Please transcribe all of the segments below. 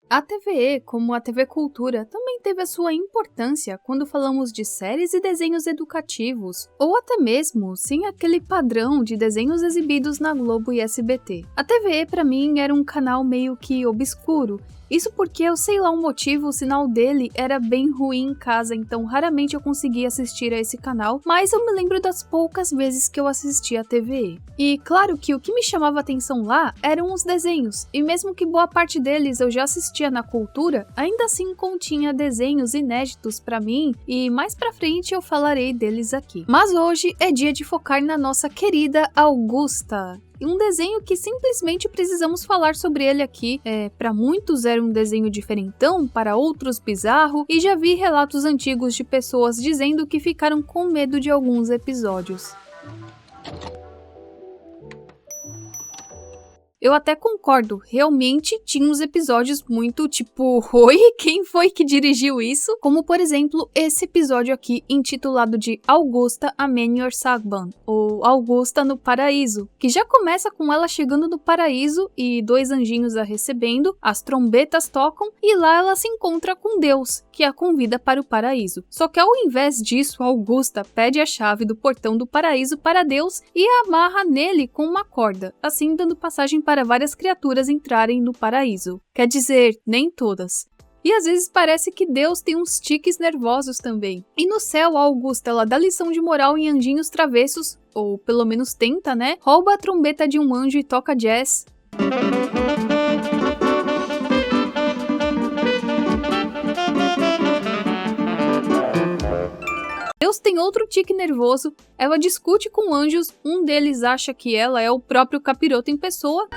A TVE, como a TV Cultura, também teve a sua importância quando falamos de séries e desenhos educativos, ou até mesmo sem aquele padrão de desenhos exibidos na Globo e SBT. A TVE para mim era um canal meio que obscuro. Isso porque eu sei lá o motivo, o sinal dele era bem ruim em casa, então raramente eu conseguia assistir a esse canal, mas eu me lembro das poucas vezes que eu assisti a TVE. E claro que o que me chamava atenção lá eram os desenhos, e mesmo que boa parte deles eu já assistia na Cultura, ainda assim continha desenhos inéditos pra mim, e mais pra frente eu falarei deles aqui. Mas hoje é dia de focar na nossa querida Augusta. E um desenho que simplesmente precisamos falar sobre ele aqui. Para muitos era um desenho diferentão, para outros bizarro, e já vi relatos antigos de pessoas dizendo que ficaram com medo de alguns episódios. Eu até concordo, realmente tinha uns episódios muito tipo, oi, quem foi que dirigiu isso? Como por exemplo, esse episódio aqui intitulado de Augusta a Menor Sagban, ou Augusta no Paraíso, que já começa com ela chegando no paraíso e dois anjinhos a recebendo, as trombetas tocam e lá ela se encontra com Deus, que a convida para o paraíso. Só que ao invés disso, Augusta pede a chave do portão do paraíso para Deus e a amarra nele com uma corda, assim dando passagem para várias criaturas entrarem no paraíso. Quer dizer, nem todas. E às vezes parece que Deus tem uns tiques nervosos também. E no céu, a Augusta ela dá lição de moral em anjinhos travessos, ou pelo menos tenta, né? Rouba a trombeta de um anjo e toca jazz. Deus tem outro tique nervoso, ela discute com anjos, um deles acha que ela é o próprio capiroto em pessoa.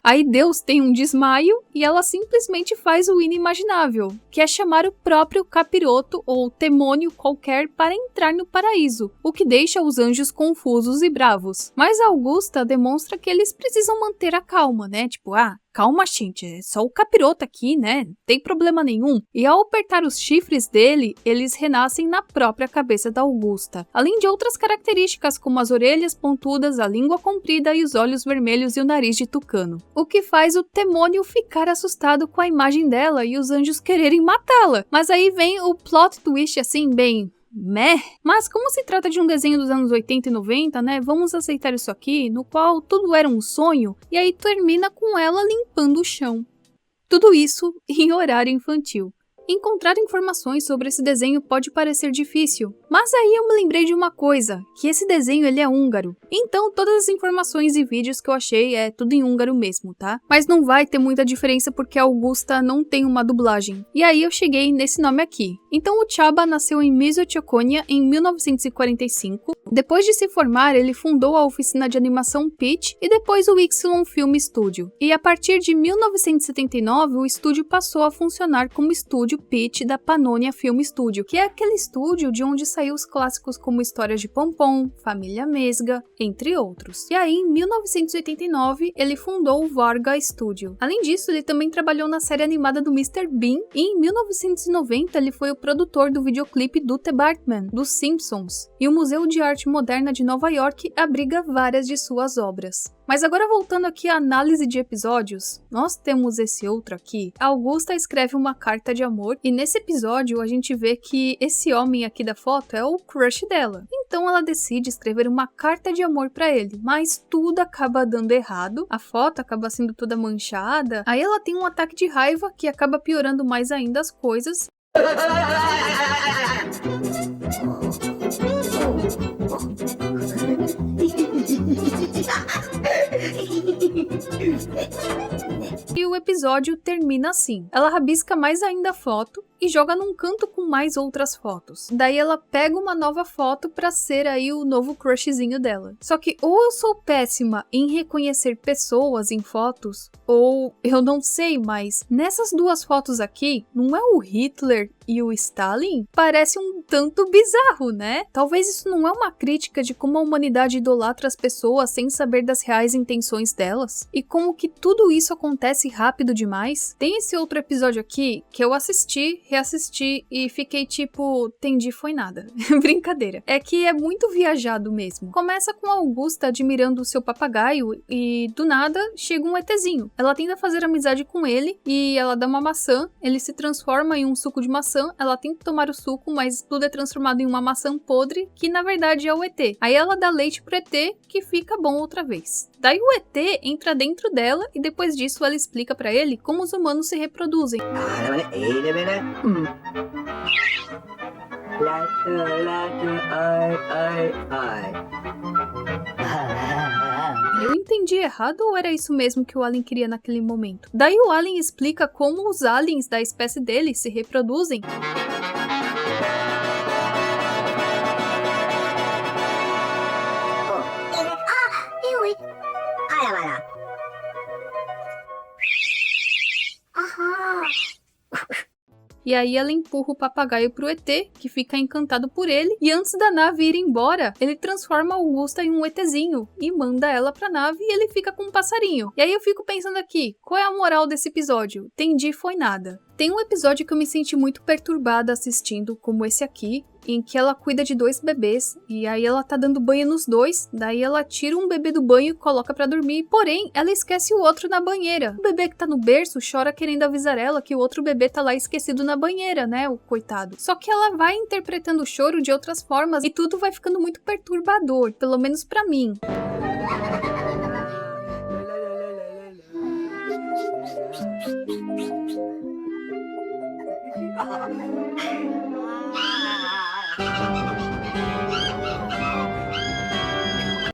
Aí Deus tem um desmaio e ela simplesmente faz o inimaginável, que é chamar o próprio capiroto ou demônio qualquer para entrar no paraíso, o que deixa os anjos confusos e bravos. Mas Augusta demonstra que eles precisam manter a calma, né? Tipo, calma, gente, é só o capiroto aqui, né? Não tem problema nenhum. E ao apertar os chifres dele, eles renascem na própria cabeça da Augusta. Além de outras características, como as orelhas pontudas, a língua comprida e os olhos vermelhos e o nariz de tucano. O que faz o demônio ficar assustado com a imagem dela e os anjos quererem matá-la. Mas aí vem o plot twist assim, bem... Mas como se trata de um desenho dos anos 80 e 90, né, vamos aceitar isso aqui, no qual tudo era um sonho, e aí termina com ela limpando o chão. Tudo isso em horário infantil. Encontrar informações sobre esse desenho pode parecer difícil, mas aí eu me lembrei de uma coisa, que esse desenho ele é húngaro. Então todas as informações e vídeos que eu achei é tudo em húngaro mesmo, tá? Mas não vai ter muita diferença porque a Augusta não tem uma dublagem. E aí eu cheguei nesse nome aqui. Então o Csaba nasceu em Mizochokonia em 1945. Depois de se formar, ele fundou a oficina de animação Pitch e depois o Y Film Studio. E a partir de 1979, o estúdio passou a funcionar como estúdio Pitch da Pannonia Film Studio, que é aquele estúdio de onde saiu os clássicos como Histórias de Pompom, Família Mesga, entre outros. E aí, em 1989, ele fundou o Varga Studio. Além disso, ele também trabalhou na série animada do Mr. Bean e em 1990 ele foi o produtor do videoclipe do The Batman, dos Simpsons. E o Museu de Arte Moderna de Nova York abriga várias de suas obras. Mas agora voltando aqui à análise de episódios, nós temos esse outro aqui. A Augusta escreve uma carta de amor e nesse episódio a gente vê que esse homem aqui da foto é o crush dela. Então ela decide escrever uma carta de amor pra ele, mas tudo acaba dando errado, a foto acaba sendo toda manchada, aí ela tem um ataque de raiva que acaba piorando mais ainda as coisas. E o episódio termina assim. Ela rabisca mais ainda a foto e joga num canto com mais outras fotos. Daí ela pega uma nova foto pra ser aí o novo crushzinho dela. Só que ou eu sou péssima em reconhecer pessoas em fotos, ou eu não sei, mas nessas duas fotos aqui, não é o Hitler e o Stalin? Parece um tanto bizarro, né? Talvez isso não é uma crítica de como a humanidade idolatra as pessoas sem saber das reais intenções delas? E como que tudo isso acontece rápido demais? Tem esse outro episódio aqui que eu assisti reassisti e fiquei tipo, entendi, foi nada. Brincadeira. É que é muito viajado mesmo. Começa com a Augusta admirando o seu papagaio e, do nada, chega um ETzinho. Ela tenta fazer amizade com ele e ela dá uma maçã, ele se transforma em um suco de maçã, ela tenta tomar o suco, mas tudo é transformado em uma maçã podre, que na verdade é o ET. Aí ela dá leite pro ET, que fica bom outra vez. Daí o ET entra dentro dela e depois disso ela explica pra ele como os humanos se reproduzem. Eu entendi errado ou era isso mesmo que o Alien queria naquele momento? Daí o Alien explica como os aliens da espécie dele se reproduzem. E aí ela empurra o papagaio pro ET, que fica encantado por ele, e antes da nave ir embora, ele transforma a Augusta em um ETzinho e manda ela pra nave e ele fica com um passarinho. E aí eu fico pensando aqui, qual é a moral desse episódio? Entendi, foi nada. Tem um episódio que eu me senti muito perturbada assistindo, como esse aqui, em que ela cuida de 2 bebês, e aí ela tá dando banho nos 2, daí ela tira um bebê do banho e coloca pra dormir, porém, ela esquece o outro na banheira. O bebê que tá no berço chora querendo avisar ela que o outro bebê tá lá esquecido na banheira, né, o coitado. Só que ela vai interpretando o choro de outras formas e tudo vai ficando muito perturbador, pelo menos pra mim.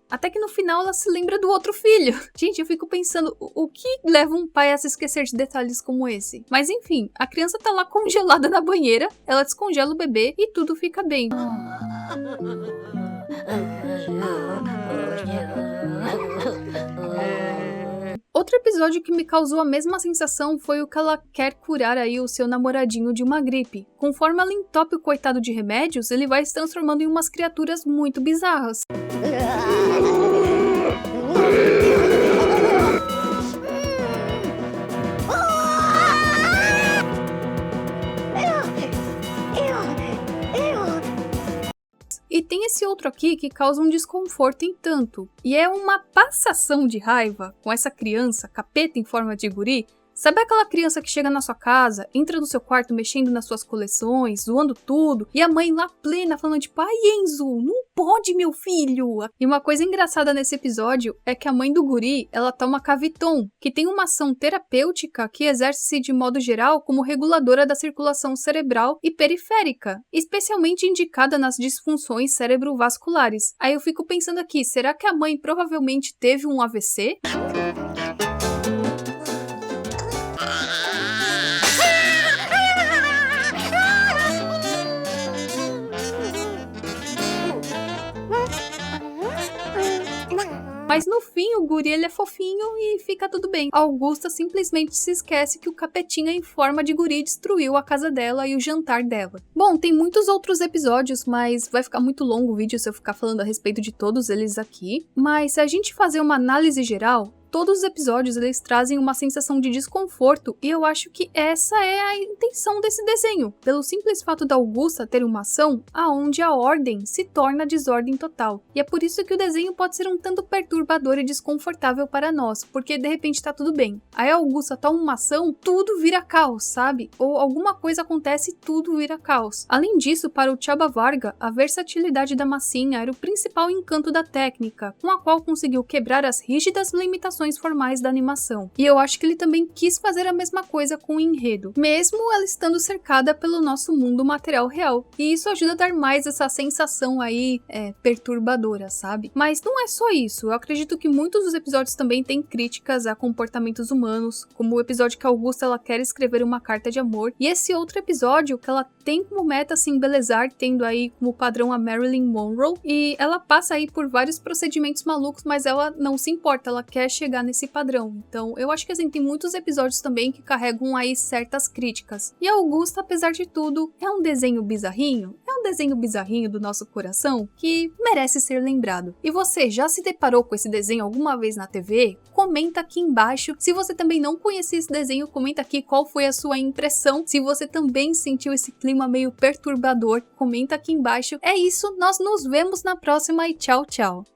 Até que no final ela se lembra do outro filho. Gente, eu fico pensando, o que leva um pai a se esquecer de detalhes como esse? Mas enfim, a criança tá lá congelada na banheira, ela descongela o bebê e tudo fica bem. Outro episódio que me causou a mesma sensação foi o que ela quer curar aí o seu namoradinho de uma gripe. Conforme ela entope o coitado de remédios, ele vai se transformando em umas criaturas muito bizarras. E tem esse outro aqui que causa um desconforto em tanto, e é uma passação de raiva com essa criança, capeta em forma de guri. Sabe aquela criança que chega na sua casa, entra no seu quarto mexendo nas suas coleções, zoando tudo, e a mãe lá plena falando tipo, ai Enzo, não pode meu filho! E uma coisa engraçada nesse episódio é que a mãe do guri, ela toma Caviton, que tem uma ação terapêutica que exerce-se de modo geral como reguladora da circulação cerebral e periférica, especialmente indicada nas disfunções cerebrovasculares. Aí eu fico pensando aqui, será que a mãe provavelmente teve um AVC? Mas no fim, o guri ele é fofinho e fica tudo bem. A Augusta simplesmente se esquece que o capetinha em forma de guri destruiu a casa dela e o jantar dela. Bom, tem muitos outros episódios, mas vai ficar muito longo o vídeo se eu ficar falando a respeito de todos eles aqui. Mas se a gente fazer uma análise geral, todos os episódios eles trazem uma sensação de desconforto e eu acho que essa é a intenção desse desenho, pelo simples fato da Augusta ter uma ação aonde a ordem se torna desordem total. E é por isso que o desenho pode ser um tanto perturbador e desconfortável para nós, porque de repente tá tudo bem. Aí a Augusta toma uma ação, tudo vira caos, sabe? Ou alguma coisa acontece e tudo vira caos. Além disso, para o Chaba Varga, a versatilidade da massinha era o principal encanto da técnica, com a qual conseguiu quebrar as rígidas limitações formais da animação. E eu acho que ele também quis fazer a mesma coisa com o enredo, mesmo ela estando cercada pelo nosso mundo material real. E isso ajuda a dar mais essa sensação aí perturbadora, sabe? Mas não é só isso. Eu acredito que muitos dos episódios também têm críticas a comportamentos humanos, como o episódio que a Augusta ela quer escrever uma carta de amor, e esse outro episódio que ela tem como meta se embelezar, tendo aí como padrão a Marilyn Monroe, e ela passa aí por vários procedimentos malucos, mas ela não se importa, ela quer chegar chegar nesse padrão. Então, eu acho que assim, tem muitos episódios também que carregam aí certas críticas. E Augusta, apesar de tudo, é um desenho bizarrinho? É um desenho bizarrinho do nosso coração que merece ser lembrado. E você já se deparou com esse desenho alguma vez na TV? Comenta aqui embaixo. Se você também não conhecia esse desenho, comenta aqui qual foi a sua impressão. Se você também sentiu esse clima meio perturbador, comenta aqui embaixo. É isso, nós nos vemos na próxima e tchau, tchau!